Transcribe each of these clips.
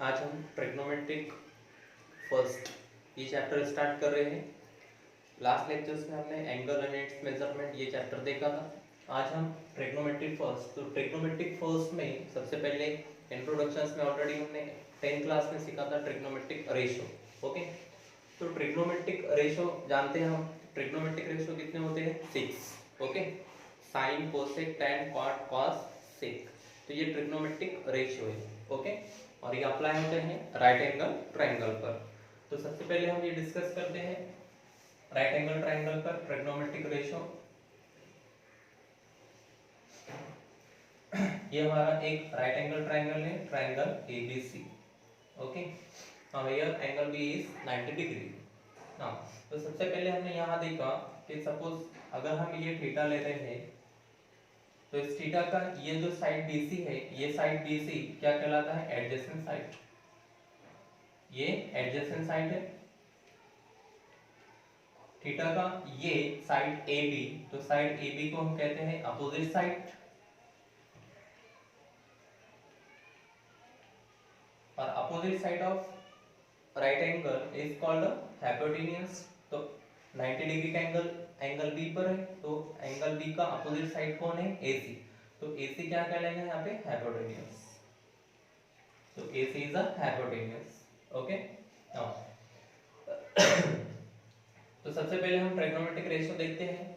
आज हम trigonometric first ये चैप्टर स्टार्ट कर रहे हैं। लास्ट लेक्चर्स में हमने एंगल एंड इट्स मेजरमेंट ये चैप्टर देखा था। आज हम ट्रिग्नोमेट्रिक फर्स्ट, तो ट्रिग्नोमेट्रिक फर्स्ट में सबसे पहले इंट्रोडक्शंस में ऑलरेडी हमने 10th क्लास में सीखा था ट्रिग्नोमेट्रिक रेशियो। ओके, तो ट्रिग्नोमेट्रिक रेशियो जानते हैं हम। ट्रिग्नोमेट्रिक रेशियो कितने होते हैं? 6। Okay, sine, cosec, tan, cot, cos, sec, तो ये ट्रिग्नोमेट्रिक रेशियो है। ओके, और ये अप्लाई होते हैं राइट एंगल ट्रायंगल पर। तो सबसे पहले हम ये डिस्कस करते हैं राइट एंगल ट्रायंगल पर ट्रिग्नोमेट्रिक रेशियो। ये हमारा एक राइट एंगल ट्रायंगल है, triangle ABC. Okay, now here angle B is 90 degree. Now तो सबसे पहले हमने यहाँ देखा कि सपोज अगर हम ये थीटा ले रहे हैं तो इस थीटा का ये जो साइड BC है, ये साइड BC क्या कहलाता है? Adjacent side. ये एडजेसेंट साइड है। थीटा का ये साइड AB, तो साइड AB को हम कहते हैं अपोजिट साइड, और opposite side of right angle is called hypotenuse. तो 90 डिग्री का एंगल B पर है, तो एंगल B का अपोजिट साइड कौन है? AC। तो AC क्या कहलाएगा यहाँ पे? हाइपोटेन्यूज। तो AC is a hypotenuse. Okay, now तो सबसे पहले हम ट्रिग्नोमेट्रिक रेशियो देखते हैं।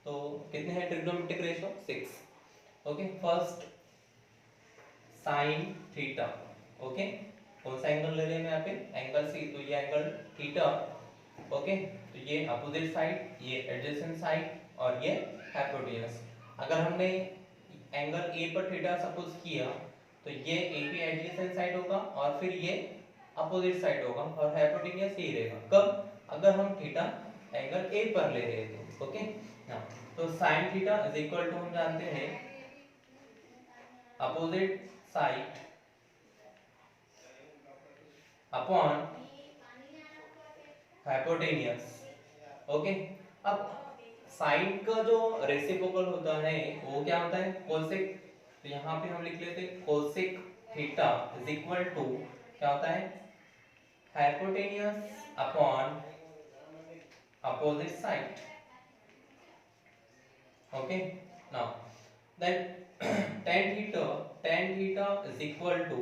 तो कितने हैं trigonometric ratio? 6। Okay, first sign theta. Okay, कौन सा एंगल ले रहे हैं यहाँ पे? एंगल C, तो ये एंगल थीटा। ओके, तो ये अपोजिट साइड, ये एडजेसेंट साइड, और ये हाइपोटेन्यूज। अगर हमने एंगल A पर थीटा सपोज किया तो ये AB एडजेसेंट साइड होगा और फिर ये अपोजिट साइड होगा, और हाइपोटेन्यूज यही रहेगा। कब? अगर हम थीटा एंगल A पर ले रहे थे। ओके, नाउ तो sin theta is equal to हम जानते हैं opposite side upon hypotenuse. Okay, अब साइन का जो रेसिप्रोकल होता है वो क्या होता है? कोसेक। तो यहाँ पे हम लिख लेते हैं cosec theta is equal to क्या होता है? Hypotenuse upon opposite side. Okay, now then tan theta is equal to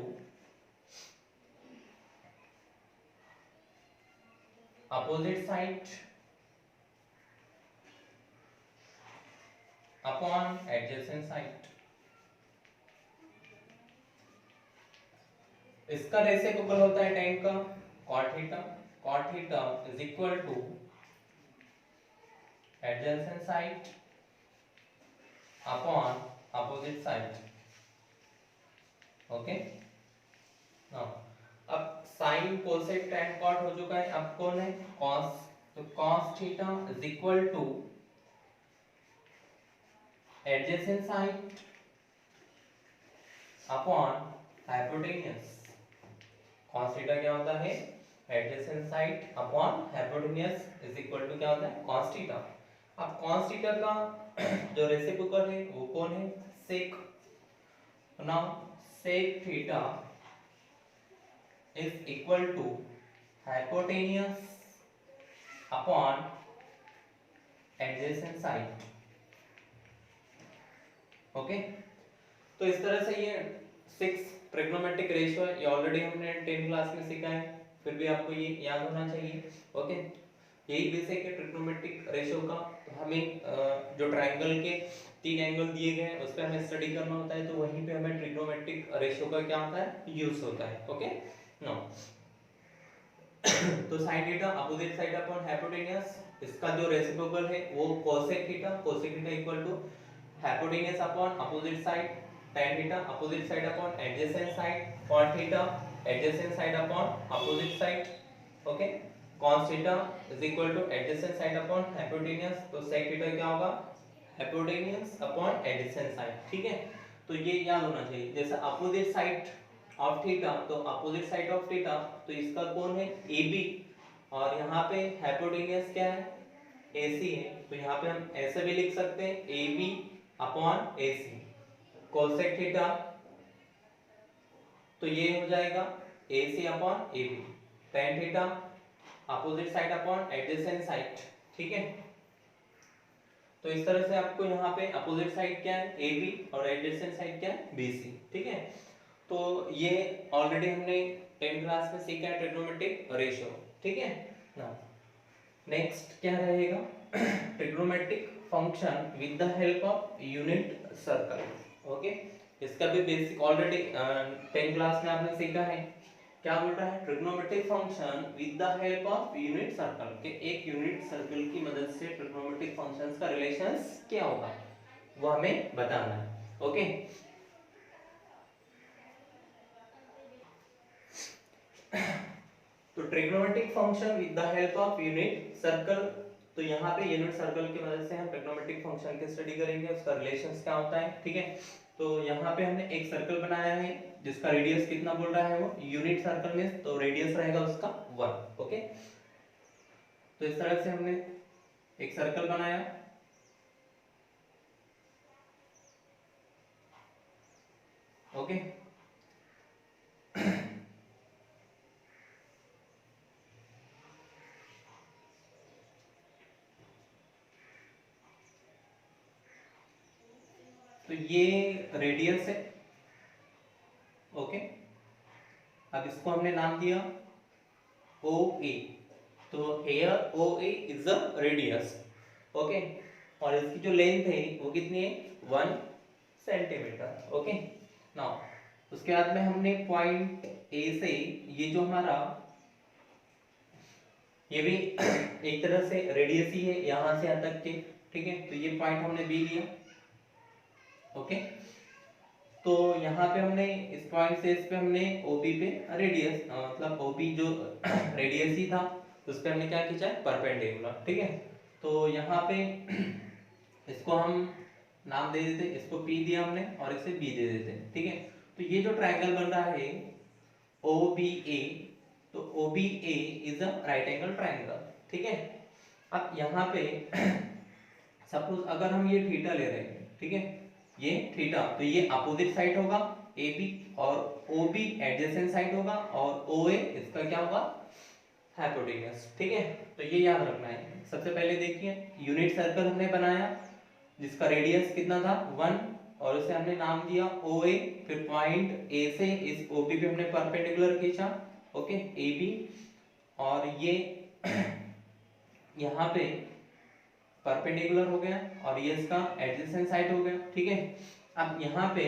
opposite side upon adjacent side। इसका रेसिप्रोकल होता है tan का cot theta is equal to adjacent side upon opposite side। Okay, now अब sin cosec tan cot हो चुका है, अब कौन है? cos। तो cos theta is equal to adjacent side upon hypotenuse. cos theta क्या होता है? Adjacent side upon hypotenuse is equal to क्या होता है? cos theta. अब cos थीटा का जो रेसिप्रोकल है वो कौन है? sec। Now sec theta is equal to hypotenuse upon adjacent side। Okay, तो इस तरह से ये 6 ट्रिग्नोमेट्रिक रेशियो है। ये ऑलरेडी हमने 10 क्लास में सीखा है, फिर भी आपको ये याद होना चाहिए। ओके, यही बेसिक है ट्रिग्नोमेट्रिक रेशियो का। तो हमें जो ट्रायंगल के 3 एंगल दिए गए हैं उस पर हमें स्टडी करना होता है, तो वहीं पे हमें ट्रिग्नोमेट्रिक रेशियो का क्या होता है? यूज होता है। ओके, नो तो sin theta opposite side upon hypotenuse, इसका जो रेसिप्रोकल है वो cosec theta equal to hypotenuse upon opposite side, tan theta opposite side upon adjacent side, cot theta adjacent side upon opposite side. Okay, cos theta is equal to adjacent side upon hypotenuse, तो sec theta क्या होगा? Hypotenuse upon adjacent side. ठीक है, तो ये याद होना चाहिए। जैसे अपोजिट साइड ऑफ थीटा, तो अपोजिट साइड ऑफ थीटा, तो इसका कौन है? AB, और यहाँ पे हाइपोटेन्यूज क्या है? AC है। तो यहाँ पे हम ऐसे भी लिख सकते हैं AB upon AC। Cosec theta तो ये हो जाएगा AC upon AB, tan theta opposite side upon adjacent side, ठीक है। तो इस तरह से आपको यहाँ पे अपोजिट साइड क्या है AB और एडजेसेंट साइड क्या है BC, ठीक है। तो ये ऑलरेडी हमने 10th क्लास में सीखा है ट्रिग्नोमेट्रिक रेशियो, ठीक है ना। नेक्स्ट क्या रहेगा trigonometric function with the help of unit circle, okay. इसका भी बेसिक ऑलरेडी 10th क्लास में आपने सीखा है। क्या बोल रहा है trigonometric function with the help of unit circle, के एक यूनिट सर्कल की मदद से ट्रिग्नोमेट्रिक फंक्शंस का रिलेशंस क्या होगा वो हमें बताना है, ओके। तो trigonometric function with the help of unit circle, तो यहाँ पे यूनिट सर्कल की मदद से हम ट्रिग्नोमेट्रिक फंक्शन की स्टडी करेंगे, उसका रिलेशंस क्या होता है, ठीक है। तो यहाँ पे हमने एक सर्कल बनाया है जिसका रेडियस कितना बोल रहा है वो यूनिट सर्कल में, तो रेडियस रहेगा उसका 1, ओके। तो इस तरह से हमने एक सर्कल बनाया, ओके। तो ये रेडियस है, ओके। अब इसको हमने नाम दिया OA, तो here OA is the radius, okay. और इसकी जो लेंथ है वो कितनी है 1 सेंटीमीटर, ओके। नाउ उसके बाद में हमने पॉइंट A से ये जो हमारा ये भी एक तरह से रेडियस ही है यहां से यहां तक के, ठीक है। तो ये पॉइंट हमने B लिया, ओके। तो यहाँ पे हमने इस पॉइंट से इस पे हमने OB पे रेडियस मतलब OB जो रेडियस ही था उस पे हमने क्या खींचा है परपेंडिकुलर, ठीक है। तो यहाँ पे इसको हम नाम दे देते, इसको P दिया हमने और इसे B दे देते, ठीक है। तो ये जो ट्रायंगल बन रहा है OBA, तो OBA is a right angle triangle, ठीक है। अब यहाँ पे सपोज अगर हम ये थीटा ले रहे हैं, ठीक है, ये थीटा, तो ये अपोजिट साइड होगा AB और OB एडजेसेंट साइड होगा और OA इसका क्या होगा हाइपोटेन्यूज, ठीक है। तो ये याद रखना है। सबसे पहले देखिए यूनिट सर्कल हमने बनाया जिसका रेडियस कितना था 1 और उसे हमने नाम दिया OA, फिर पॉइंट A से इस OB पे हमने परपेंडिकुलर खींचा, ओके AB, और ये यहाँ पे परपेंडिकुलर हो गया और ये इसका एडजेसेंट साइड हो गया, ठीक है। अब यहाँ पे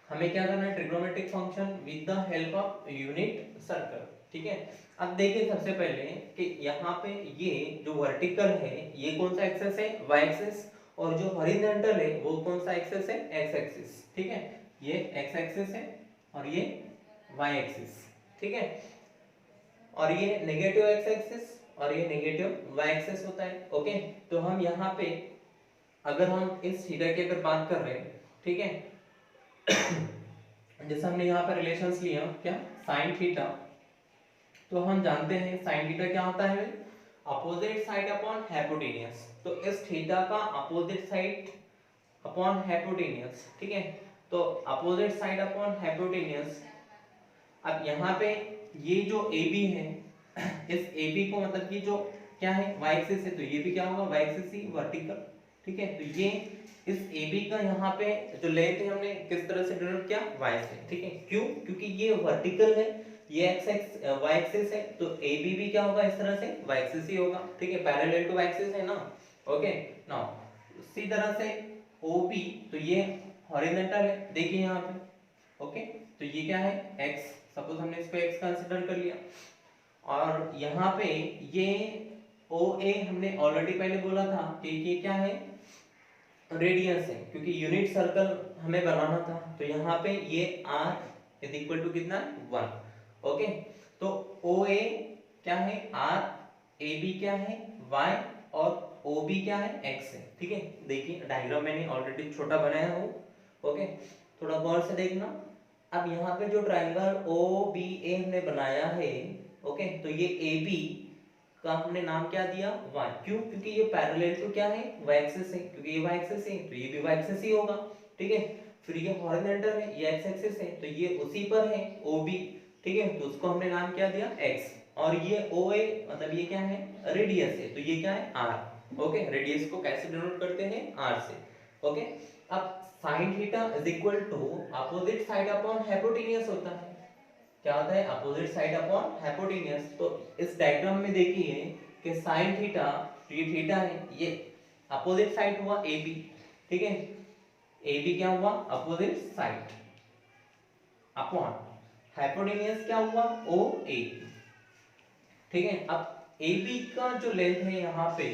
हमें क्या करना है trigonometric function with the help of unit circle, ठीक है। अब देखिए सबसे पहले कि यहाँ पे ये जो वर्टिकल है ये कौन सा एक्सिस है y एक्सिस, और जो हॉरिजॉन्टल है वो कौन सा एक्सिस है x एक्सिस, ठीक है। ये x एक्सिस है और ये y एक्सिस, ठीक है। और ये नेगेटिव x एक्सिस और ये नेगेटिव y एक्सिस होता है, ओके। तो हम यहाँ पे अगर हम इस थीटा की अगर बात कर रहे हैं, ठीक है, जैसे हमने यहाँ पर रिलेशंस लिया क्या sin थीटा, तो हम जानते हैं sin थीटा क्या होता है अपोजिट साइड अपॉन हाइपोटेन्यूज, तो इस थीटा का अपोजिट साइड अपॉन हाइपोटेन्यूज, ठीक है। तो अपोजिट साइड अपॉन हाइपोटेन्यूज, अब यहाँ पे ये जो AB है इस AB को मतलब कि जो क्या है y एक्सिस है, तो ये भी क्या होगा y एक्सिस ही वर्टिकल, ठीक है। तो ये इस AB का यहाँ पे जो लेंथ है हमने किस तरह से डिनोट किया y से, ठीक है। क्यों? क्योंकि ये वर्टिकल है, ये y एक्सिस है, तो AB भी क्या होगा इस तरह से y एक्सिस ही होगा, ठीक है, पैरेलल टू y एक्सिस है ना, ओके। नाउ उसी तरह से OB, तो ये हॉरिजॉन्टल है, देखिए यहाँ पे, ओके। तो ये क्या है x, सपोज हमने इसको x कंसीडर कर लिया, और यहाँ पे ये OA हमने ऑलरेडी पहले बोला था कि ये क्या है रेडियस है, क्योंकि यूनिट सर्कल हमें बनाना था, तो यहाँ पे ये r इज इक्वल टू कितना 1, ओके। तो OA क्या है r, AB क्या है y और OB क्या है x है, ठीक है। देखिए डायग्राम मैंने ऑलरेडी छोटा बनाया हूँ, ओके, थोड़ा गौर से देखना। अब यहाँ पे जो ट्रायंगल OBA हमने बनाया है, ओके, तो ये AB का हमने नाम क्या दिया y, क्यों? क्योंकि ये पैरेलल टू क्या है y एक्सिस है, क्योंकि ये y एक्सिस है तो ये भी y एक्सिस ही होगा, ठीक है। फिर ये हॉरिजॉन्टल है, ये x एक्सिस है तो ये उसी पर है OB, ठीक है, तो उसको हमने नाम क्या दिया x, और ये OA मतलब ये क्या है, रेडियस है, तो ये क्या है r। ओके, रेडियस को कैसे डिनोट करते हैं, r से। ओके, अब sin theta is equal to opposite side upon hypotenuse होता है। क्या होता है, अपोजिट साइड अपॉन हाइपोटेन्यूज। तो इस डायग्राम में देखिए कि sin थीटा, ये थीटा है, ये अपोजिट साइड हुआ AB, ठीक है, AB क्या हुआ, अपोजिट साइड, अपॉन हाइपोटेन्यूज क्या हुआ, OA, ठीक है। अब AB का जो लेंथ है यहाँ पे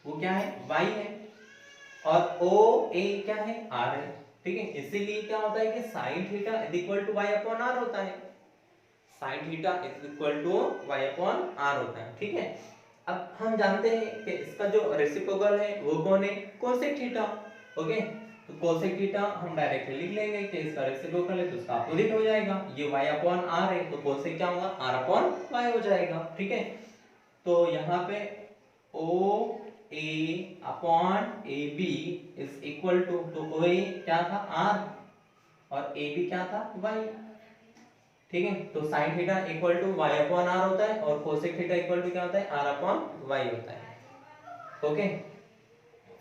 वो क्या है, y है, और OA क्या है, r है, ठीक है। इसीलिए क्या होता है कि sin theta is equal to y upon r होता है, sin theta is equal to y upon r होता है, ठीक है। अब हम जानते हैं कि इसका जो रेसिप्रोकल है वो कौन है, कोसेक थीटा। ओके, तो कोसेक थीटा हम डायरेक्टली लिख लेंगे कि इसका रेसिप्रोकल है तो उसका अपोजिट हो जाएगा, ये y अपॉन r है तो कोसेक क्या होगा, r अपॉन y हो जाएगा, ठीक है। तो यहाँ पे OA upon AB is equal to, तो OA क्या था, r, और AB क्या था, y, ठीक है। तो sin theta equal to y upon r होता है, और कोसेक थीटा इक्वल टू क्या होता है, r अपॉन y होता है। ओके,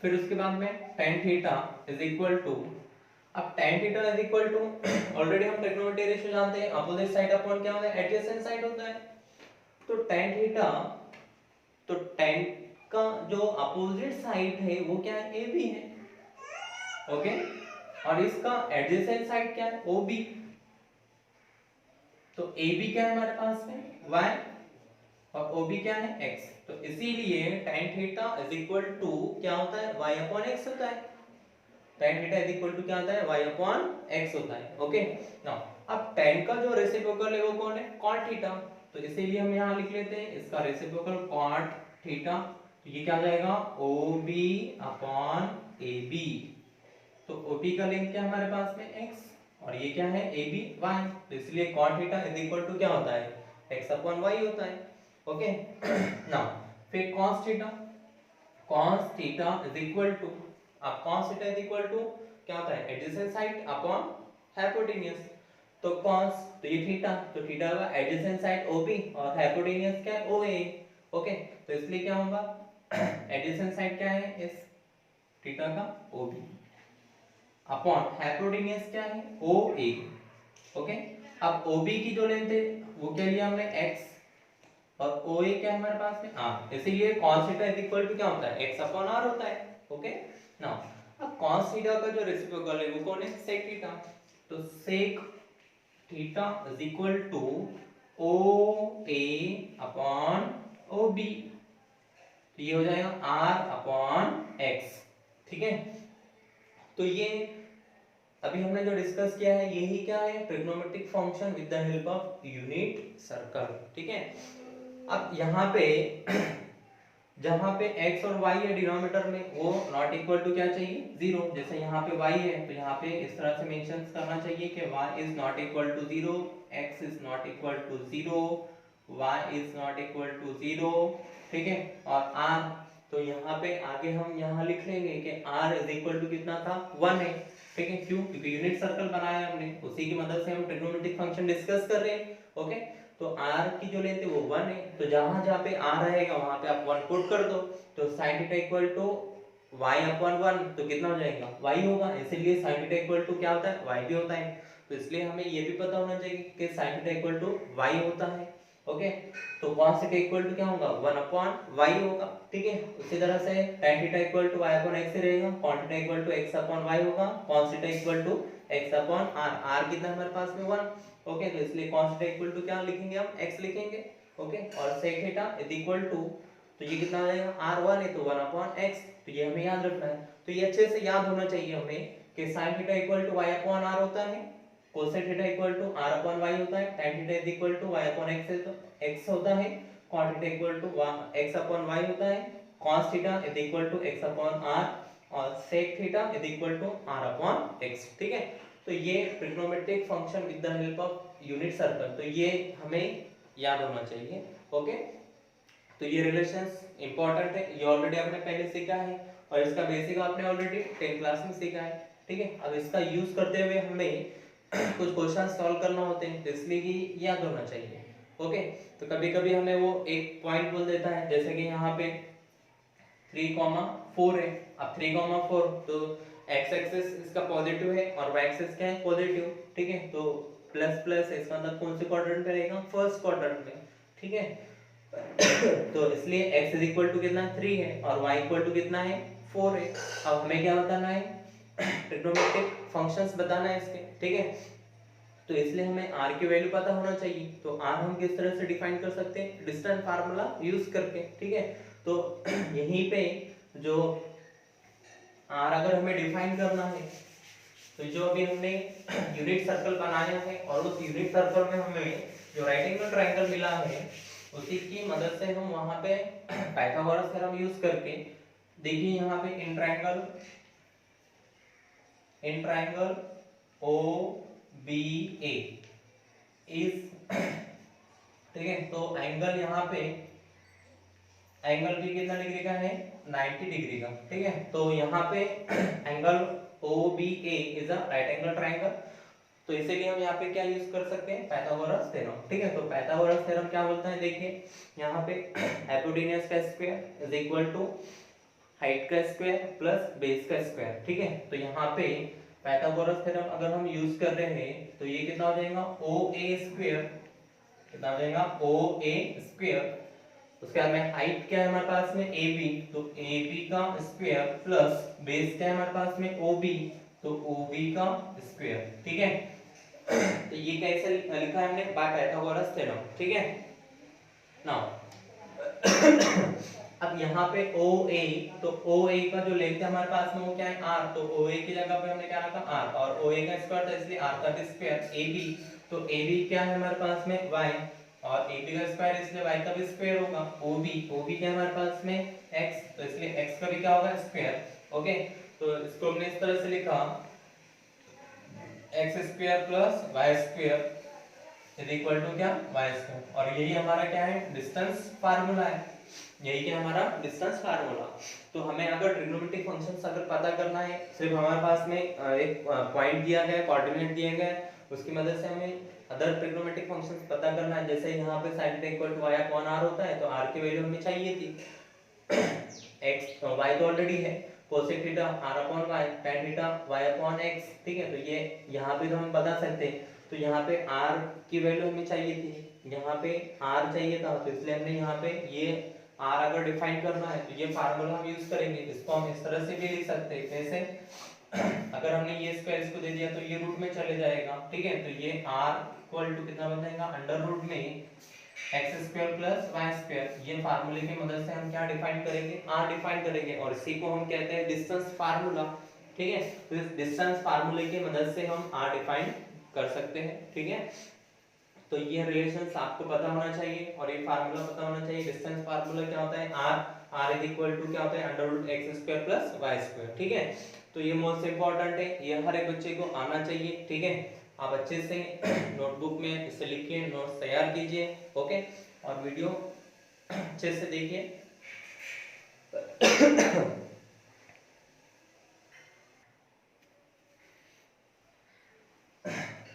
फिर उसके बाद में tan theta is equal to, अब tan theta is equal to already हम ट्रिग्नोमेट्री रेशियो जानते हैं, अपोजिट साइड अपॉन क्या होता है, एडजेसेंट साइड होता है। तो tan थीटा, तो tan का जो अपोजिट साइड है वो क्या है, AB है, ओके, और इसका एडजेसेंट साइड क्या है, OB। तो AB क्या है हमारे पास में, y, और OB क्या है, x। तो इसीलिए tan theta is equal to क्या होता है, y अपॉन x होता है। tan theta is equal to क्या होता है, y अपॉन x होता है। ओके, नाउ अब tan का जो रेसिप्रोकल है वो कौन है, cot थीटा। तो इसीलिए हम यहाँ लिख लेते हैं इसका रेसिप्रोकल cot थीटा, तो ये क्या आ जाएगा, OB अपॉन AB। तो OB का लेंथ क्या है हमारे पास में, x, और ये क्या है, AB y, तो इसलिए cot theta is equal to क्या होता है, x अपॉन y होता है। ओके, नाउ फिर cos theta is equal to, अब cos theta is equal to क्या होता है, एडजेसेंट साइड अपॉन हाइपोटेन्यूज। तो cos, तो ये थीटा, तो थीटा का एडजेसेंट साइड OB, और हाइपोटेन्यूज क्या है, OA। ओके, तो इसलिए क्या होगा, एडजेसेंट साइड क्या है इस थीटा का, OB, अपॉन हाइपोटेन्यूज क्या है, OA। ओके, अब OB की जो लेंथ है वो क्या लिया हमने, x, और OA क्या है हमारे पास में, r, इसीलिए cos theta is equal to क्या होता है, x अपॉन r होता है। ओके, नाउ अब cos थीटा का जो रेसिप्रोकल है वो कौन है, sec थीटा। तो sec theta is equal to OA upon OB, तो ये हो जाएगा r अपॉन x, ठीक है। तो ये अभी हमने जो डिस्कस किया है यही क्या है, trigonometric function with the help of unit circle, ठीक है। अब यहाँ पे जहाँ पे x और y है डिनोमिनेटर में, वो नॉट इक्वल टू क्या चाहिए, 0। जैसे यहाँ पे y है तो यहाँ पे इस तरह से मेंशन करना चाहिए कि y is not equal to 0, x is not equal to 0, y is not equal to 0, ठीक है। और r, तो यहाँ पे आगे हम यहाँ लिख लेंगे कि r इज इक्वल टू कितना था, 1 है, ठीक है। क्यों, क्योंकि यूनिट सर्कल बनाया हमने, उसी की मदद से हम ट्रिग्नोमेट्रिक फंक्शन डिस्कस कर रहे हैं। ओके, तो r की जो लेंथ है वो 1 है, तो जहां जहां पे r रहेगा वहां पे आप 1 पुट कर दो, तो sin theta equal to y upon 1, तो कितना हो जाएगा, y होगा, इसीलिए sin थीटा इक्वल टू क्या होता है, y भी होता है। तो इसलिए हमें ये भी पता होना चाहिए कि sin theta equal to y होता है। ओके, तो cos थीटा इक्वल टू क्या होगा, 1 अपॉन y होगा, ठीक है। उसी तरह से tan theta equal to y upon x रहेगा, cos theta equal to x upon y होगा, cos theta equal to x upon r, r कितना हमारे पास में 1। ओके, तो इसलिए cos थीटा इक्वल टू क्या लिखेंगे हम, x लिखेंगे। ओके, और sec theta is equal to, तो ये कितना हो जाएगा, r1 है तो 1 अपॉन x, तो ये हमें याद रखना है। तो ये अच्छे से याद होना चाहिए हमें कि sin theta equal to y upon r होता है, cosec theta equal to r upon y होता है, tan theta is equal to y upon x है तो x होता है, cot theta equal to x upon y होता है, cos theta is equal to x upon r, और sec theta is equal to r upon x, ठीक है। तो ये trigonometric function with the help of unit circle, तो ये हमें याद होना चाहिए। ओके, तो ये रिलेशंस इंपॉर्टेंट है, ये ऑलरेडी आपने पहले सीखा है, और इसका बेसिक आपने ऑलरेडी 10th क्लास में सीखा है, ठीक है। अब इसका यूज करते हुए हमें कुछ क्वेश्चन सॉल्व करना होते हैं, तो इसलिए कि याद होना चाहिए। ओके, तो कभी कभी हमें वो एक पॉइंट बोल देता है, जैसे कि यहाँ पे 3,4 है। अब 3,4 तो एक्स एक्सिस इसका पॉजिटिव है और वाई एक्सिस क्या है, पॉजिटिव। ठीक है, तो प्लस प्लस इसका मतलब कौन से क्वाड्रेंट में रहेगा, फर्स्ट क्वाड्रेंट में। ठीक है, तो इसलिए x इज इक्वल टू कितना 3 है और y इक्वल टू कितना है 4 है। अब हमें क्या बताना है, ट्रिग्नोमेट्रिक फंक्शंस बताना है इसके। ठीक है, तो इसलिए हमें r की वैल्यू पता होना चाहिए। तो r हम किस तरह से डिफाइन कर सकते हैं, डिस्टेंस फार्मूला यूज करके। ठीक है, तो यहीं पे जो r अगर हमें डिफाइन करना है, तो जो अभी हमने यूनिट सर्कल बनाया है और उस यूनिट सर्कल में हमें जो राइट एंगल ट्रायंगल मिला है, उसी की मदद से हम वहां पे पाइथागोरस थ्योरम यूज करके, देखिए यहाँ पे in triangle O B A is, ठीक है, तो एंगल यहाँ पे एंगल भी कितना डिग्री का है, 90 डिग्री का। ठीक है, तो यहाँ पे angle O B A is a right angle triangle, तो इसीलिए हम यहाँ पे क्या यूज कर सकते हैं, पाइथागोरस थ्योरम। ठीक है, तो पाइथागोरस थ्योरम क्या बोलता है, देखिए यहाँ पे हाइपोटेन्यूज का square is equal to height का स्क्वायर प्लस बेस का स्क्वायर। ठीक है, तो यहाँ पे पाइथागोरस थ्योरम अगर हम यूज कर रहे हैं तो ये कितना हो जाएगा, ओ ए स्क्वायर, कितना हो जाएगा, ओ ए स्क्वायर। उसके बाद में हाइट क्या है हमारे पास में, ए बी, तो ए बी का स्क्वायर प्लस बेस क्या है हमारे पास में, ओ बी, तो ओ बी का स्क्वायर। ठीक है, तो ये कैसे लिखा है हमने, बाय पाइथागोरस थ्योरम। ठीक है, नाउ अब यहाँ पे ओ ए, तो ओ ए का जो लेंथ है हमारे पास में वो क्या है, आर, तो ओ ए की जगह पे हमने क्या रखा, आर, और ओ ए का स्क्वायर था इसलिए आर का स्क्वायर। ए बी, तो ए बी क्या है हमारे पास में, वाई, और ए बी का स्क्वायर इसलिए वाई का भी स्क्वायर होगा। ओ बी क्या है हमारे पास में, एक्स, तो इसलिए एक्स का भी क्या होगा, स्क्वायर। ओके, तो इसको हमने इस तरह से लिखा, x square plus y square is equal to क्या, वाई स्क्वायर, और यही हमारा क्या है, डिस्टेंस फार्मूला है। यही क्या हमारा डिस्टेंस फार्मूला। तो हमें अगर ट्रिग्नोमेट्रिक फंक्शंस अगर पता करना है, सिर्फ हमारे पास में एक पॉइंट दिया गया है, कोऑर्डिनेट दिए गए हैं, उसकी मदद से हमें अदर ट्रिग्नोमेट्रिक फंक्शंस पता करना है। जैसे यहाँ पे sin θ equal to y upon r होता है, तो r की वैल्यू हमें चाहिए थी, x y तो ऑलरेडी है, cosec theta r upon y, tan theta y upon x। ठीक है, तो ये यहाँ पे तो हम बता सकते हैं। तो यहाँ पे r की वैल्यू हमें चाहिए थी, यहाँ पे r चाहिए था, तो इसलिए हमने यहाँ पे ये r अगर डिफाइन करना है तो ये फार्मूला हम यूज करेंगे। इसको हम इस तरह से भी लिख सकते हैं, जैसे अगर हमने ये स्क्वायर इसको दे दिया तो ये रूट में चले जाएगा। ठीक है, तो ये r इक्वल टू कितना बन जाएगा, अंडर रूट में x square plus y square. ये फार्मूले की मदद से हम क्या डिफाइन करेंगे, r डिफाइन करेंगे, और इसी को हम कहते हैं डिस्टेंस फार्मूला। ठीक है, तो इस डिस्टेंस फार्मूले की मदद से हम r डिफाइन कर सकते हैं। ठीक है, तो ये रिलेशंस आपको पता होना चाहिए और ये फार्मूला पता होना चाहिए। डिस्टेंस फार्मूला क्या होता है, r इज इक्वल टू क्या होता है, under root x square plus y square. ठीक है, तो ये मोस्ट इंपॉर्टेंट है, ये हर एक बच्चे को आना चाहिए। ठीक है, आप अच्छे से नोटबुक में इसे लिखिए, नोट्स तैयार कीजिए। ओके, और वीडियो अच्छे से देखिए।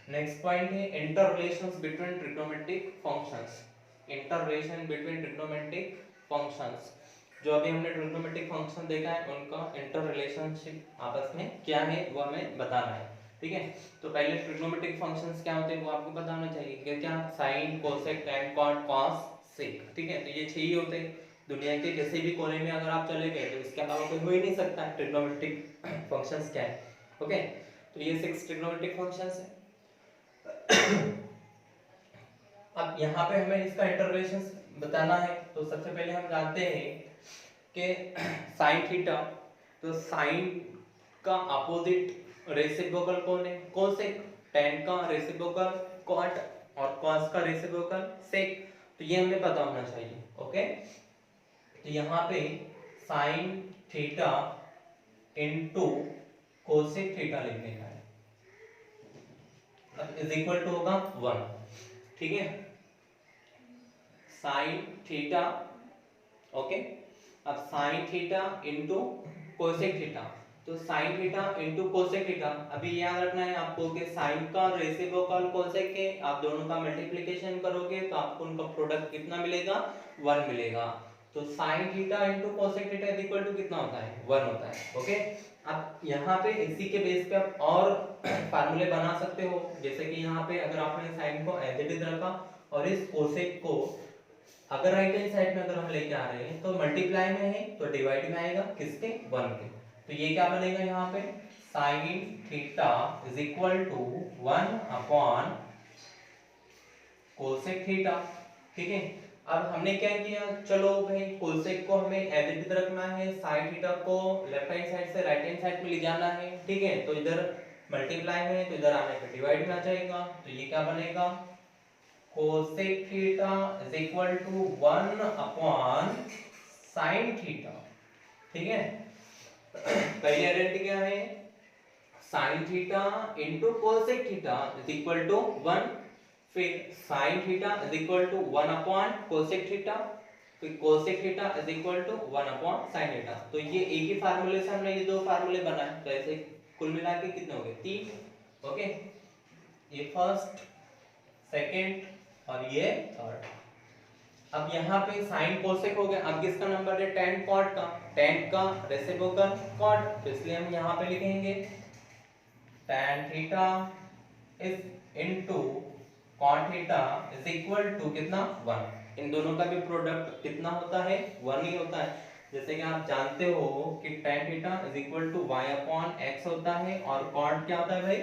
नेक्स्ट पॉइंट है inter relations between trigonometric functions. Inter relation between trigonometric functions, जो अभी हमने ट्रिग्नोमेट्रिक फंक्शन देखा है उनका इंटर रिलेशनशिप आपस में क्या है वो हमें बताना है। ठीक है, तो पहले ट्रिग्नोमेट्रिक फंक्शंस क्या होते हैं वो आपको पता होना चाहिए, कि क्या, sine, cosec, tan, cot, cos, sec. ठीक है, तो ये 6 ही होते हैं। दुनिया के किसी भी कोने में अगर आप चले गए तो इसके अलावा कोई हो ही नहीं सकता ट्रिग्नोमेट्रिक फंक्शंस क्या है। ओके, तो ये 6 ट्रिग्नोमेट्रिक फंक्शंस है। अब यहाँ पे हमें इसका इंटरवेशंस बताना है, तो सबसे पहले हम जानते हैं कि साइन थीटा, तो साइन का अपोजिट रेसिप्रोकल कौन है, कोसेक, टैन का रेसिप्रोकल कॉट, और कॉस का रेसिप्रोकल सेक। तो ये हमें पता होना चाहिए। ओके, तो यहाँ पे sine theta into cosec theta लिखने का है, इज इक्वल टू होगा 1। ठीक है, साइन थीटा, ओके, अब sine theta into cosec theta, तो sine theta into cosec theta, अभी याद रखना है आपको कि साइन का रेसिप्रोकल कोसेक के आप दोनों का मल्टीप्लिकेशन करोगे तो आपको उनका प्रोडक्ट कितना मिलेगा, 1 मिलेगा। तो sine theta into cosec theta is equal to कितना होता है, 1 होता है। ओके, अब यहाँ पे इसी के बेस पे आप और फार्मूले बना सकते हो, जैसे कि यहाँ पे अगर आपने साइन को एज इट इज रखा और इस कोसेक को अगर राइट हैंड साइड में अगर हम लेके आ रहे हैं तो मल्टीप्लाई में है तो डिवाइड में आएगा किसके, 1 के। तो ये क्या बनेगा यहाँ पे, sine theta is equal to 1 upon cosec theta. ठीक है, अब हमने क्या किया, चलो भाई कोसेक को हमें एज इट इज रखना है, साइन थीटा को लेफ्ट हैंड साइड से राइट हैंड साइड में ले जाना है। ठीक है, तो इधर मल्टीप्लाई में तो इधर आने पे डिवाइड में आ जाएगा। तो ये क्या बनेगा, cosec theta is equal to 1 upon sine theta. ठीक है, पहली आइडेंटिटी क्या है, sine theta into cosec theta is equal to 1, फिर sine theta is equal to 1 upon cosec theta, फिर cosec theta is equal to 1 upon sine theta. तो ये एक ही फार्मूले से हमने ये दो फार्मूले बनाए, तो ऐसे कुल मिला के कितने हो गए, 3। ओके, ये फर्स्ट, सेकंड और ये थर्ड। अब यहाँ पे साइन कोसेक हो गया, अब किसका नंबर है, tan cot का, tan का रेसिप्रोकल cot, तो इसलिए हम यहाँ पे लिखेंगे tan theta is into cot theta is equal to कितना, 1। इन दोनों का भी प्रोडक्ट कितना होता है, 1 ही होता है। जैसे कि आप जानते हो कि tan theta is equal to y upon x होता है, और cot क्या होता है भाई,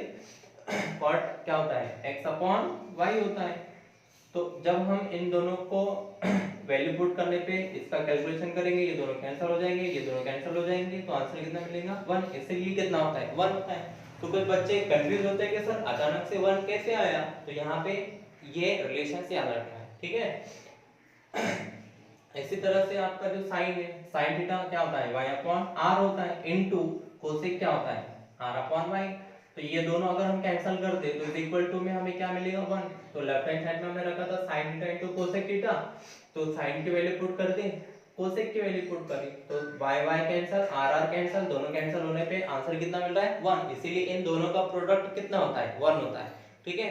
cot क्या होता है, x अपॉन y होता है। तो जब हम इन दोनों को वैल्यू पुट करने पे इसका कैलकुलेशन करेंगे, ये दोनों कैंसिल हो जाएंगे, ये दोनों कैंसिल हो जाएंगे, तो आंसर कितना मिलेगा, 1। इसलिए कितना होता है, 1 होता है। तो कुछ बच्चे कंफ्यूज होते हैं कि सर अचानक से 1 कैसे आया, तो यहाँ पे ये रिलेशन से याद रखना है। ठीक है, इसी तरह से आपका जो साइन है, साइन थीटा क्या होता है, y अपॉन r होता है, इनटू कोसेक क्या होता है, r अपॉन y। तो ये दोनों अगर हम कैंसिल कर दे तो इक्वल टू में हमें क्या मिलेगा, 1। तो लेफ्ट हैंड साइड में हमने रखा था sin theta into cosec theta, तो sin की वैल्यू पुट कर दी, कोसेक की वैल्यू पुट करी, तो y y cancel, r r cancel, दोनों कैंसिल होने पे आंसर कितना मिल रहा है, 1। इसीलिए इन दोनों का प्रोडक्ट कितना होता है, 1 होता है। ठीक है,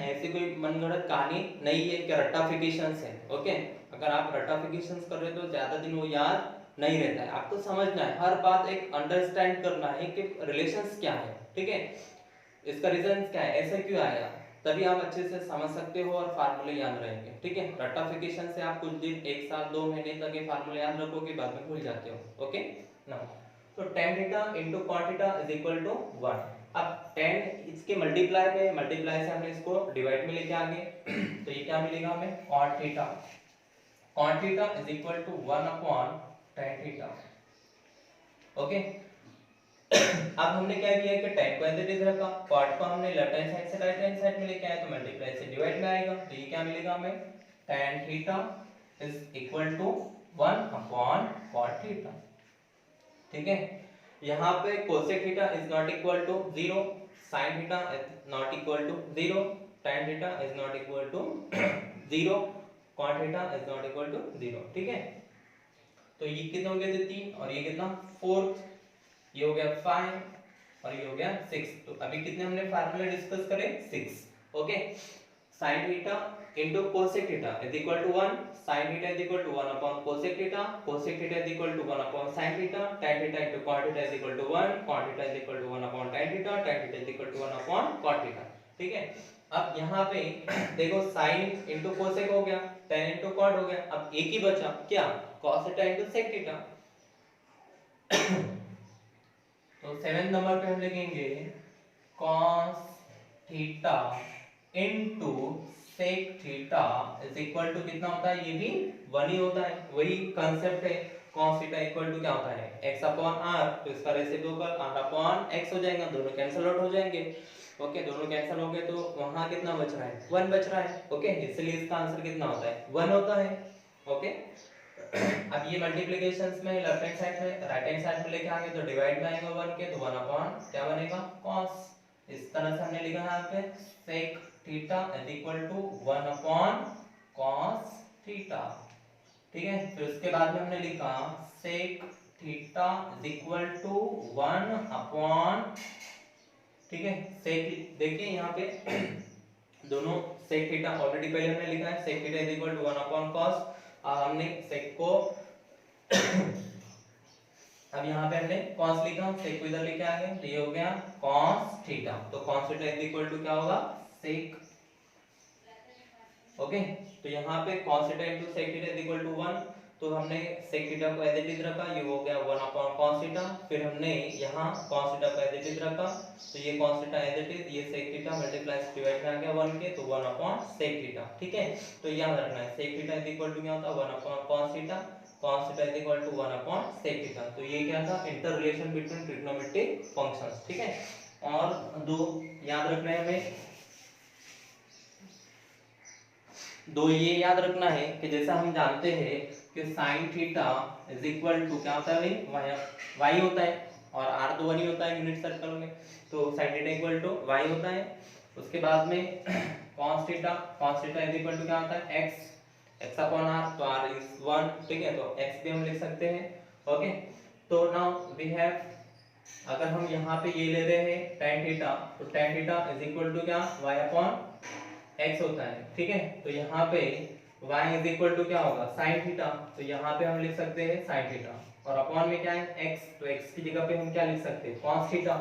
ऐसी कोई मनगढ़ंत कहानी नहीं है कि रट्टाफिकेशन है। ओके, अगर आप रट्टाफिकेशन कर रहे हो तो ज्यादा दिन वो याद नहीं रहता है, आपको समझना है, हर बात एक अंडरस्टैंड करना है कि रिलेशंस क्या है। ठीक है, इसका रीजन क्या है, ऐसा क्यों आया, तभी आप अच्छे से समझ सकते हो और फार्मूले याद रहेंगे। ठीक है, रट्टाफिकेशन से आप कुछ दिन, 1 साल 2 महीने तक ये फार्मूले याद रखोगे, बाद में भूल जाते हो। ओके नाउ, तो tan theta into cot theta is equal to 1। अब tan इसके मल्टीप्लाई में, मल्टीप्लाई से हमने इसको डिवाइड में लेके आगे तो ये क्या मिलेगा हमें, cot theta, cot theta is equal to 1 upon tan theta. Okay, अब हमने क्या किया कि tan को एज इट इज रखा, cot को हमने लेफ्ट हैंड साइड से राइट हैंड साइड में लेके आए, तो मल्टीप्लाई से डिवाइड में आएगा, तो ये क्या मिलेगा हमें, tan theta is equal to 1 upon cot theta. ठीक है, यहाँ पे cosec theta is not equal to 0, sine theta is not equal to 0, tan theta is not equal to 0, cot theta is not equal to 0। ठीक है, तो ये कितने हो गए थे, 3, और ये कितना 4, ये हो गया 5 और ये हो गया 6। तो अभी कितने हमने फार्मूले डिस्कस करे, 6। Okay, sin theta into cosec theta is equal to 1, sin theta is equal to 1 upon cosec theta, cosec theta is equal to 1 upon sin theta, tan theta into cot theta is equal to 1, cot theta is equal to 1 upon tan theta, tan theta is equal to 1 upon cot theta. ठीक है, अब यहाँ पे देखो sin into cosec हो गया, tan into cot हो गया, अब एक ही बचा क्या, cos theta into sec theta. तो 7 नंबर पे हम लिखेंगे cos theta into sec theta is equal to कितना होता है, ये भी 1 ही होता है, वही कांसेप्ट है। cos थीटा इक्वल टू क्या होता है, x अपॉन r, तो इसका रेसिप्रोकल r अपॉन x हो जाएगा, दोनों कैंसिल आउट हो जाएंगे। ओके, दोनों कैंसिल हो गए तो वहां कितना बच रहा है, 1 बच रहा है। ओके, इसलिए इसका आंसर कितना होता है, 1 होता है। ओके, अब ये मल्टीप्लिकेशंस में लेफ्ट हैंड साइड में राइट हैंड साइड में लेके आएंगे तो डिवाइड में आएगा 1 के, तो 1 अपॉन क्या बनेगा, cos। इस तरह से हमने लिखा है यहाँ पे sec theta is equal to 1 upon cos theta. ठीक है, फिर उसके बाद में हमने लिखा sec theta is equal to 1/, ठीक है। सेक देखिए यहाँ पे दोनों सेक थीटा ऑलरेडी पहले हमने लिखा है, sec theta is equal to 1/cos। अब हमने सेक को अब यहाँ पे हमने cos लिखा, सेक को इधर लेके आ गए, तो ये हो गया cos थीटा। तो cos theta is equal to क्या होगा, सेक, ओके। तो यहाँ पे cos theta into sec theta is equal to 1, तो हमने sec थीटा को एज इट इज रखा, ये हो गया 1/cos थीटा। फिर हमने यहाँ cos थीटा को एज इट इज रखा, तो ये cos theta as it is, ये sec थीटा मल्टीप्लाई डिवाइड में आ गया 1 के, तो 1/sec थीटा, ठीक है। तो याद रखना है sec theta is equal to क्या होता है 1/cos theta, cos theta is equal to 1/sec theta. तो ये क्या था, inter relation between trigonometric functions, ठीक है। और दो याद रखना है हमें, दो ये याद रखना है कि जैसा हम जानते हैं कि sin theta is equal to क्या होता है भाई, y होता है, और r तो 1 ही होता है यूनिट सर्कल में, तो sin theta equal to y होता है। उसके बाद में cos theta is equal to क्या होता है x अपॉन r, तो r इज 1, ठीक है। तो x भी हम लिख सकते हैं, ओके। तो नाउ वी हैव, अगर हम यहाँ पे ये ले रहे हैं tan थीटा, तो tan theta is equal to क्या y अपॉन x होता है, ठीक है। तो यहाँ पे y इज इक्वल टू क्या होगा sin थीटा, तो यहाँ पे हम लिख सकते हैं sin थीटा, और अपॉन में क्या है x, तो x की जगह पे हम क्या लिख सकते हैं cos थीटा,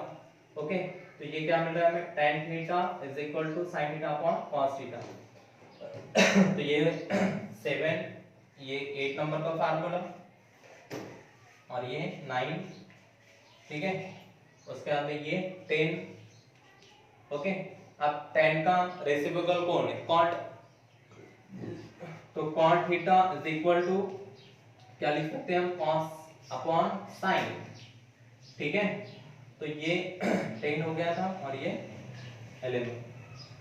ओके। तो ये क्या मिल रहा है हमें, tan theta is equal to sin theta upon cos theta. तो ये 7, ये 8 नंबर का फार्मूला, और ये 9, ठीक है। उसके बाद में ये 10, ओके। अब tan का रेसिप्रोकल कौन है, cot, तो cot theta is equal to क्या लिख सकते हैं हम, cos अपॉन sin, ठीक है। तो ये 10 हो गया था, और ये 11,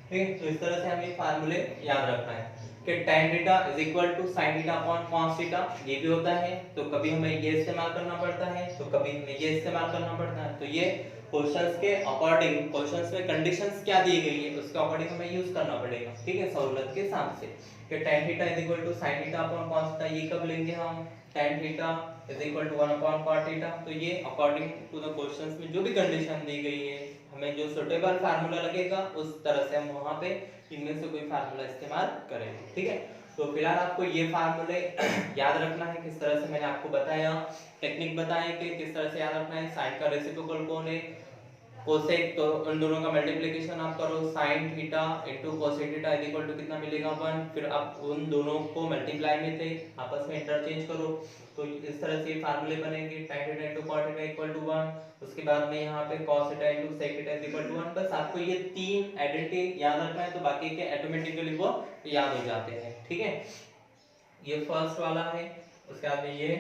ठीक है। तो इस तरह से हमें फार्मूले याद रखना है कि tan theta is equal to sin theta upon cos theta, ये भी होता है, तो कभी हमें ये इस्तेमाल करना पड़ता है, तो कभी हमें ये इस्तेमाल करना पड़ता है। तो ये क्वेश्चंस के अकॉर्डिंग, क्वेश्चंस में कंडीशंस क्या दी गई है उसके अकॉर्डिंग हमें यूज करना पड़ेगा, ठीक है, सहूलियत के हिसाब से। कि tan theta is equal to sin theta upon cos theta, ये कब लेंगे हम, tan theta is equal to 1 upon cot theta. तो ये अकॉर्डिंग टू द क्वेश्चंस में जो भी कंडीशन दी गई है, हमें जो सुटेबल फार्मूला लगेगा उस तरह से हम वहां पे इनमें से कोई फार्मूला इस्तेमाल करेंगे, ठीक है। तो फिलहाल आपको ये फार्मूले याद रखना है, किस तरह से मैंने आपको बताया, टेक्निक बताया कि किस तरह से याद रखना है। साइन का रेसिप्रोकल कौन है, कोसेक, तो उन दोनों का मल्टीप्लिकेशन आप करो, sin theta into cosec theta is equal to कितना मिलेगा 1, फिर आप उन दोनों को मल्टीप्लाई में थे आपस में इंटरचेंज करो, तो इस तरह से फार्मूले बनेंगे, tan theta into cot theta equal to 1। उसके बाद में यहाँ पे cos theta into sec theta is equal to 1। बस आपको ये तीन आइडेंटिटी याद रखना है, तो बाकी के ऑटोमेटिकली वो याद हो जाते हैं, ठीक है। ये फर्स्ट वाला है, उसके बाद में ये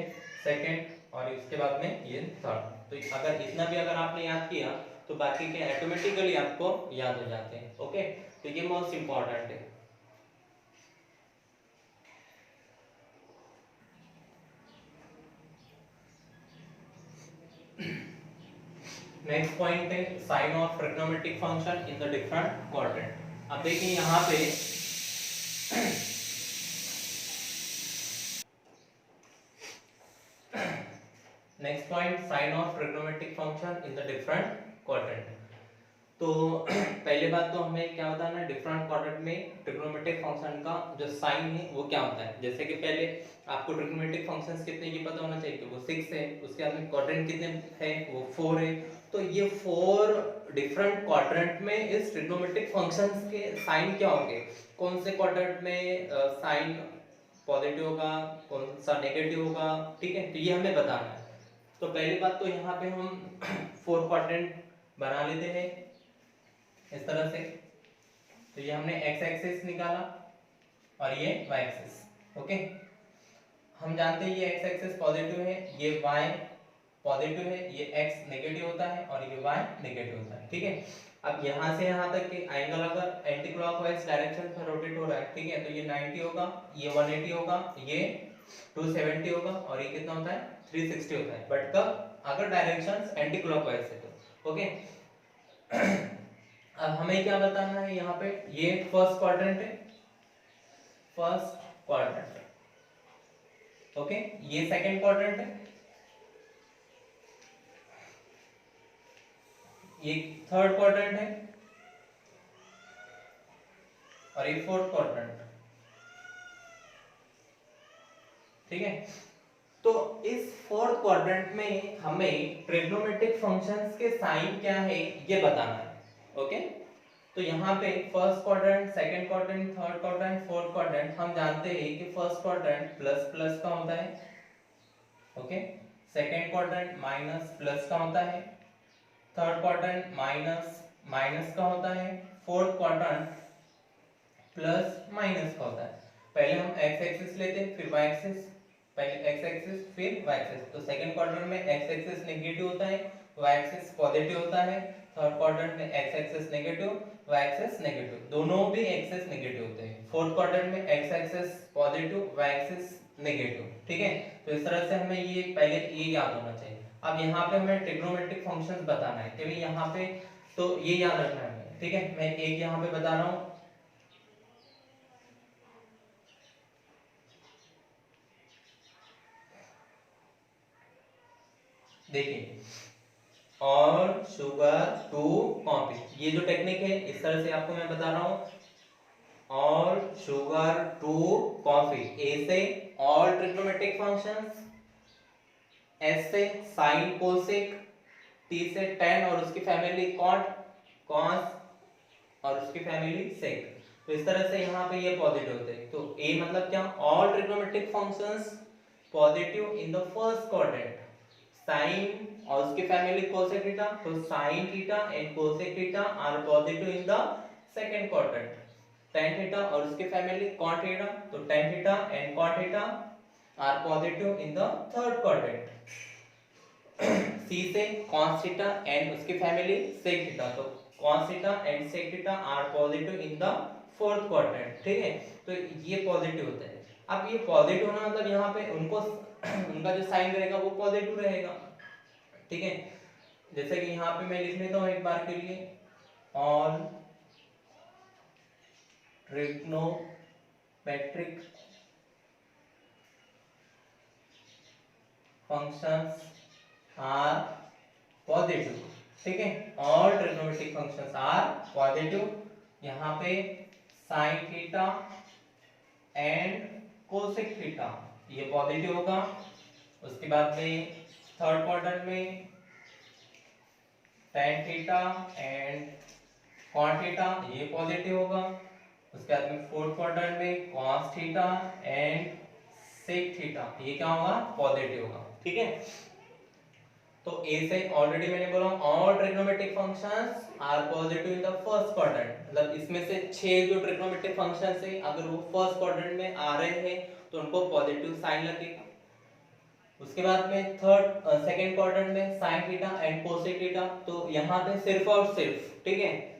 सेकंड, और इसके बाद में ये थर्ड। तो अगर इतना भी अगर आपने याद किया तो बाकी के ऑटोमेटिकली आपको याद हो जाते हैं, ओके। तो ये मोस्ट इंपॉर्टेंट है। नेक्स्ट पॉइंट है sign of trigonometric function in the different quadrant. अब देखिए यहाँ पे next point sign of trigonometric function in the different quadrant. तो पहले बात तो हमें क्या बताना है, डिफरेंट क्वाड्रेंट में ट्रिग्नोमेट्रिक फंक्शन का जो साइन है वो क्या होता है। जैसे कि पहले आपको ट्रिग्नोमेट्रिक फंक्शंस कितने की पता होना चाहिए, तो वो 6 है। उसके बाद में क्वाड्रेंट कितने है, वो 4 है। तो ये 4 डिफरेंट क्वाड्रेंट में इस ट्रिग्नोमेट्रिक फंक्शंस के साइन क्या होंगे, कौन से क्वाड्रेंट में साइन पॉजिटिव होगा, कौन सा नेगेटिव होगा, ठीक है। तो ये हमें बताना है। तो पहली बात तो यहाँ पे हम 4 क्वाड्रेंट बना लेते हैं इस तरह से। तो ये हमने x एक्सिस निकाला और ये y एक्सिस, ओके। हम जानते हैं ये x एक्सिस पॉजिटिव है, ये y पॉजिटिव है, ये x नेगेटिव होता है और ये y नेगेटिव होता है, ठीक है। अब यहाँ से यहाँ तक के एंगल अगर एंटी क्लॉकवाइज डायरेक्शन में रोटेट हो रहा है, ठीक है, तो ये 90 होगा, ये 180 होगा, ये 270 होगा, और ये कितना होता है 360 होता है। बट कब, अगर डायरेक्शंस एंटी क्लॉकवाइज है तो, ओके। अब हमें क्या बताना है, यहाँ पे ये फर्स्ट क्वाड्रेंट है, फर्स्ट क्वाड्रेंट, ओके। ये सेकंड क्वाड्रेंट है, ये थर्ड क्वाड्रेंट है और ये फोर्थ क्वाड्रेंट, ठीक है। तो इस फोर्थ क्वाड्रेंट में हमें ट्रिग्नोमेट्रिक फंक्शंस के साइन क्या है ये बताना है। ओके, तो यहाँ पे first quadrant, second quadrant, third quadrant, fourth quadrant हम जानते हैं कि फर्स्ट क्वाड्रेंट प्लस प्लस का होता है, okay, second quadrant minus plus का होता है, थर्ड क्वाड्रेंट माइनस माइनस का होता है, फोर्थ क्वाड्रेंट प्लस माइनस का होता है। पहले हम एक्स एक्सिस लेते हैं फिर वाई एक्सिस, पहले एक्स एक्सिस फिर वाई एक्सिस। तो सेकंड क्वाड्रेंट में एक्स एक्सिस नेगेटिव होता है, वाई एक्सिस पॉजिटिव होता है। थर्ड क्वाड्रेंट में x axis negative, y axis negative, दोनों भी एक्सिस नेगेटिव होते हैं। फोर्थ क्वाड्रेंट में x axis positive, y axis negative, ठीक है। तो इस तरह से हमें ये पहले ये याद होना चाहिए। अब यहाँ पे हमें ट्रिग्नोमेट्रिक फंक्शंस बताना है, क्योंकि यहाँ पे तो ये याद रखना है, ठीक है। मैं एक यहाँ पे बता रहा हूँ, देखिए, और शुगर टू कॉफी, ये जो टेक्निक है इस तरह से आपको मैं बता रहा हूँ। और शुगर टू कॉफी, ए से ऑल ट्रिग्नोमेट्रिक फंक्शंस, एस से साइन कोसेक, टी से टेन और उसकी फैमिली कॉट कॉस और उसकी फैमिली सेक। तो इस तरह से यहाँ पे ये पॉजिटिव होते हैं। तो ए मतलब क्या, all trigonometric functions positive in the first quadrant, sine और उसकी फैमिली कोसेक थीटा, तो sine theta and cosec theta are positive in the second quadrant. tan theta और उसकी फैमिली cot थीटा, तो tan theta and cot theta are positive in the third quadrant. C से cos theta and उसकी family sec theta, तो cos theta and sec theta are positive in the fourth quadrant, ठीक है। तो ये positive होता है। अब ये पॉजिटिव होना मतलब यहाँ पे उनको उनका जो साइन रहेगा वो पॉजिटिव रहेगा, ठीक है। जैसे कि यहाँ पे मैं लिख लेता हूँ एक बार के लिए, all trigonometric functions are positive, ठीक है। All trigonometric functions are positive. यहाँ पे sine theta and cosec theta ये पॉजिटिव होगा। उसके बाद में थर्ड क्वाड्रेंट में tan theta and cot theta ये पॉजिटिव होगा। उसके बाद में फोर्थ क्वाड्रेंट में cos theta and sec theta ये क्या होगा, पॉजिटिव होगा, ठीक है। तो ए से ऑलरेडी मैंने बोला all trigonometric functions are positive in the first quadrant, मतलब इसमें से 6 जो ट्रिग्नोमेट्रिक फंक्शंस है अगर वो फर्स्ट क्वाड्रेंट में आ रहे हैं तो उनको पॉजिटिव साइन लगेगा। उसके बाद में थर्ड सेकंड क्वाड्रेंट में sin theta and cosec theta, तो यहाँ पे सिर्फ और सिर्फ, ठीक है,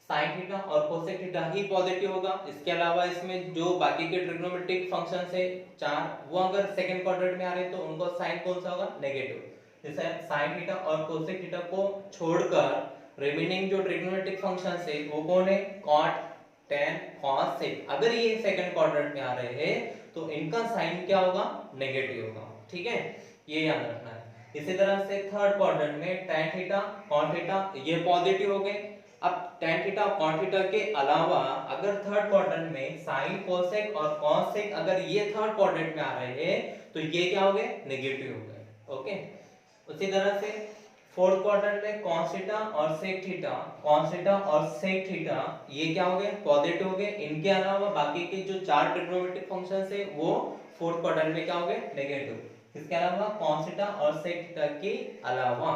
sin थीटा और कोसेक थीटा ही पॉजिटिव होगा। इसके अलावा इसमें जो बाकी के ट्रिग्नोमेट्रिक फंक्शंस है 4, वो अगर सेकंड क्वाड्रेंट में आ रहे हैं तो उनको साइन कौन सा होगा, नेगेटिव। जैसे sin थीटा और कोसेक थीटा को छोड़कर रिमेनिंग जो ट्रिग्नोमेट्रिक फंक्शंस है वो कौन है, cot tan cos sec। अगर ये सेकंड क्वाड्रेंट में आ रहे हैं तो इनका साइन क्या होगा, नेगेटिव होगा, ठीक है, ये याद रखना है। इसी तरह से थर्ड क्वाड्रेंट में tan थीटा cot थीटा ये पॉजिटिव हो गए। अब tan थीटा cot थीटा के अलावा अगर थर्ड क्वाड्रेंट में sin cosec और cos sec अगर ये थर्ड क्वाड्रेंट में आ रहे हैं तो ये क्या हो गए, नेगेटिव हो गए, ओके। उसी तरह से फोर्थ क्वाड्रेंट में cos थीटा और sec थीटा, cos थीटा और sec थीटा ये क्या हो गए, पॉजिटिव हो गए। इनके अलावा बाकी के जो 4 ट्रिग्नोमेट्रिक फंक्शंस है वो फोर्थ क्वाड्रेंट में क्या हो गए, नेगेटिव। इसके अलावा cos थीटा और sec थीटा के अलावा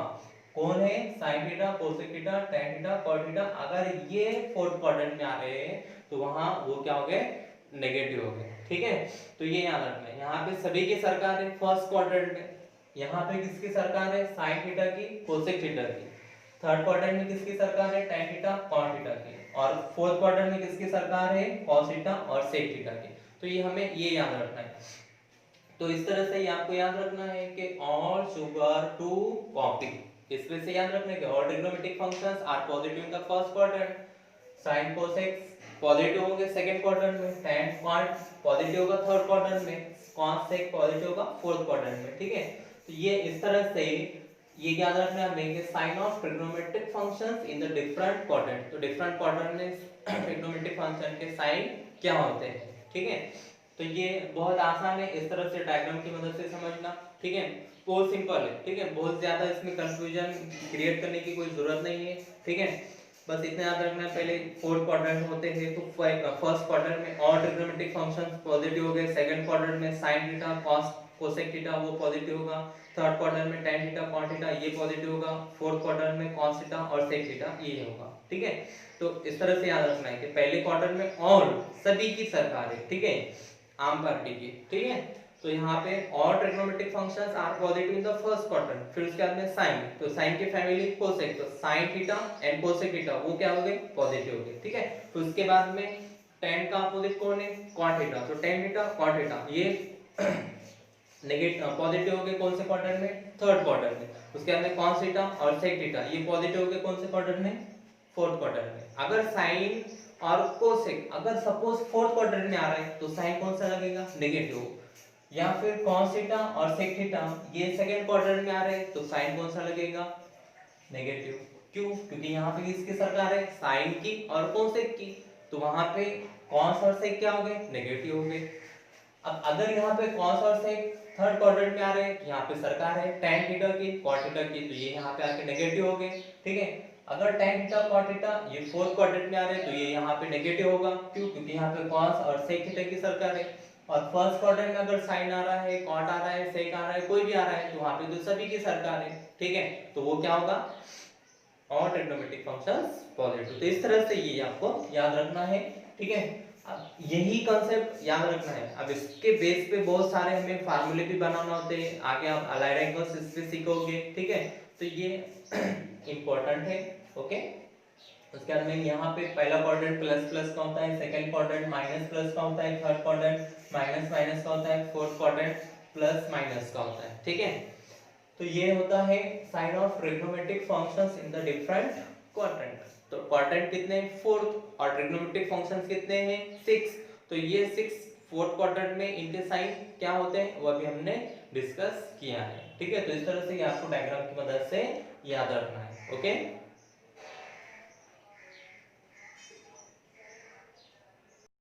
कौन है, sin theta, cosec theta, tan theta, cot theta, अगर ये फोर्थ क्वाड्रेंट में आ रहे हैं तो वहां वो क्या हो गए, नेगेटिव हो गए, ठीक है। तो ये याद रखना है। यहाँ पे सभी की सरकार है फर्स्ट क्वाड्रेंट में, यहाँ पे किसकी सरकार है, sin थीटा की, cosec थीटा की। थर्ड क्वाड्रेंट में किसकी सरकार है, tan थीटा, cot थीटा की। और फोर्थ क्वाड्रेंट में किसकी सरकार है, cos थीटा और sec थीटा की। तो ये हमें ये याद रखना है। तो इस तरह से ये आपको याद रखना है कि ऑल शुगर टू कॉफी, इसमें से याद रखना है कि all trigonometric functions are positive in the first quadrant, sin cosec positive होंगे सेकंड क्वाड्रेंट में, tan cot पॉजिटिव होगा थर्ड क्वाड्रेंट में, cos sec पॉजिटिव होगा फोर्थ क्वाड्रेंट में, ठीक है। तो ये इस तरह से ये याद रखना है हमें कि sign of trigonometric functions in the different quadrant. तो डिफरेंट क्वाड्रेंट में ट्रिग्नोमेट्रिक फंक्शन के साइन क्या होते हैं, ठीक है। तो ये बहुत आसान है, इस तरह से डायग्राम की मदद से समझना, ठीक है। बहुत सिंपल है, ठीक है, बहुत ज्यादा इसमें कंफ्यूजन क्रिएट करने की कोई जरूरत नहीं है, ठीक है। बस इतना याद रखना है, पहले फोर्थ क्वाड्रेंट होते हैं तो फर्स्ट क्वाड्रेंट में ऑल ट्रिग्नोमेट्रिक फंक्शंस पॉजिटिव हो गए, सेकंड क्वाड्रेंट में sin theta cos cosec theta वो पॉजिटिव होगा, थर्ड क्वाड्रेंट में tan थीटा cot थीटा ये पॉजिटिव होगा, फोर्थ क्वाड्रेंट में cos थीटा और sec थीटा ये होगा, ठीक है। तो इस तरह से याद रखना है कि पहले क्वाड्रेंट में ऑल सभी की सरकार है, ठीक है, आम पार्टी की, ठीक है। तो यहाँ पे all trigonometric functions are positive in the first quadrant. फिर उसके बाद में साइन, तो साइन की फैमिली कोसेक, तो sin theta and cosec theta वो क्या हो गए, पॉजिटिव हो गए, ठीक है। तो उसके बाद में tan का अपोजिट कौन है, cot थीटा, तो tan थीटा cot थीटा ये नेगेटिव पॉजिटिव हो गए कौन से क्वाड्रेंट में, थर्ड क्वाड्रेंट में। उसके बाद में cos थीटा और sec थीटा ये पॉजिटिव हो गए कौन से क्वाड्रेंट में, फोर्थ क्वाड्रेंट में। अगर sin और cosec अगर सपोज फोर्थ क्वाड्रेंट में आ रहा है तो sin कौन सा लगेगा, नेगेटिव। या फिर cos थीटा और sec थीटा ये सेकंड क्वाड्रेंट में आ रहे हैं तो sin कौन सा लगेगा, नेगेटिव। क्यों, क्योंकि यहाँ पे किसकी सरकार है, sin की और cosec की, तो वहां पे cos और sec क्या हो गए, नेगेटिव हो गए। अब अगर यहाँ पे cos और sec थर्ड क्वाड्रेंट में आ रहे हैं, यहाँ पे सरकार है tan थीटा की cot थीटा की, तो ये यहाँ पे आके नेगेटिव हो गए, ठीक है। अगर tan थीटा cot थीटा ये फोर्थ क्वाड्रेंट में आ रहे हैं तो ये यहाँ पे नेगेटिव होगा, क्यों, क्योंकि यहाँ पे cos और sec थीटा की सरकार है। और फर्स्ट क्वाड्रेंट में अगर sin आ रहा है, cot आ रहा है, sec आ रहा है, कोई भी आ रहा है तो वहाँ पे तो सभी की सरकार है, ठीक है। तो वो क्या होगा, ऑल ट्रिग्नोमेट्रिक फंक्शंस पॉजिटिव। तो इस तरह से ये आपको याद रखना है, ठीक है। अब यही कंसेप्ट याद रखना है। अब इसके बेस पे बहुत सारे हमें फार्मूले भी बनाना होते हैं, आगे आप अलाइड एंगल्स इस पे सीखोगे, ठीक है। तो ये इंपॉर्टेंट है, ओके। उसके बाद में यहाँ पे पहला क्वाड्रेंट प्लस प्लस का होता है, सेकंड क्वाड्रेंट माइनस प्लस का होता है, थर्ड क्वाड्रेंट माइनस माइनस का होता है, फोर्थ क्वाड्रेंट प्लस माइनस का होता है, ठीक है। तो ये होता है sign of trigonometric functions in the different quadrant. तो क्वाड्रेंट कितने हैं, फोर्थ, और ट्रिग्नोमेट्रिक फंक्शंस कितने हैं, 6। तो ये 6 फोर्थ क्वाड्रेंट में इनके साइन क्या होते हैं वो अभी हमने डिस्कस किया है, ठीक है। तो इस तरह से ये आपको डायग्राम की मदद से याद रखना है, ओके।